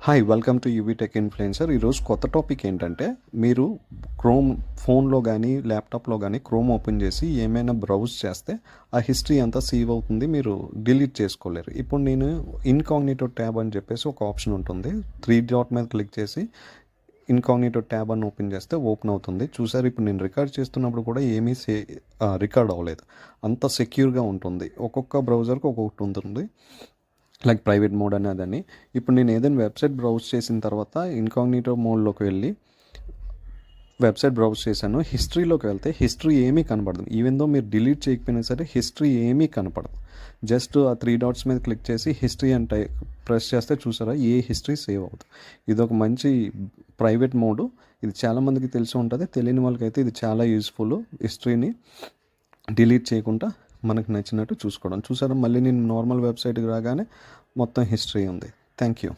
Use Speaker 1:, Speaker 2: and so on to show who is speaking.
Speaker 1: Hi welcome to UV tech influencer. ఈరోజు కొత్త topic ఏంటంటే, మీరు క్రోమ్ ఫోన్లో కానీ ల్యాప్టాప్లో కానీ క్రోమ్ ఓపెన్ చేసి ఏమైనా బ్రౌజ్ చేస్తే ఆ హిస్టరీ అంతా సేవ్ అవుతుంది, మీరు డిలీట్ చేసుకోలేరు. ఇప్పుడు నేను ఇన్కాగ్నిటో ట్యాబ్ అని చెప్పేసి ఒక ఆప్షన్ ఉంటుంది. 3 డాట్ మీద క్లిక్ చేసి ఇన్కాగ్నిటో ట్యాబ్ అని ఓపెన్ చేస్తే ఓపెన్ అవుతుంది. చూసారు, ఇప్పుడు నేను రికార్డ్ చేస్తున్నప్పుడు కూడా ఏమీ రికార్డ్ అవ్వలేదు. అంత సెక్యూర్గా ఉంటుంది. ఒక్కొక్క బ్రౌజర్కి ఒక్కొక్కటి ఉంటుంది, లైక్ ప్రైవేట్ మోడ్ అనేదని. ఇప్పుడు నేను ఏదైనా వెబ్సైట్ బ్రౌజ్ చేసిన తర్వాత ఇన్కాగ్నిటో మోడ్లోకి వెళ్ళి వెబ్సైట్ బ్రౌజ్ చేశాను, హిస్టరీలోకి వెళ్తే హిస్టరీ ఏమీ కనపడదు. ఈవెన్ దో మీరు డిలీట్ చేయకపోయినా సరే హిస్టరీ ఏమీ కనపడదు. జస్ట్ ఆ 3 డాట్స్ మీద క్లిక్ చేసి హిస్టరీ అంటే ప్రెస్ చేస్తే చూసారా, ఏ హిస్టరీ సేవ్ అవుతుంది. ఇది ఒక మంచి ప్రైవేట్ మోడు. ఇది చాలామందికి తెలిసి ఉంటుంది. తెలియని వాళ్ళకైతే ఇది చాలా యూస్ఫుల్. హిస్టరీని డిలీట్ చేయకుండా మనకు నచ్చినట్టు చూసుకోవడం. చూసారా, మళ్ళీ నేను నార్మల్ వెబ్సైట్కి రాగానే మొత్తం హిస్టరీ ఉంది. Thank you.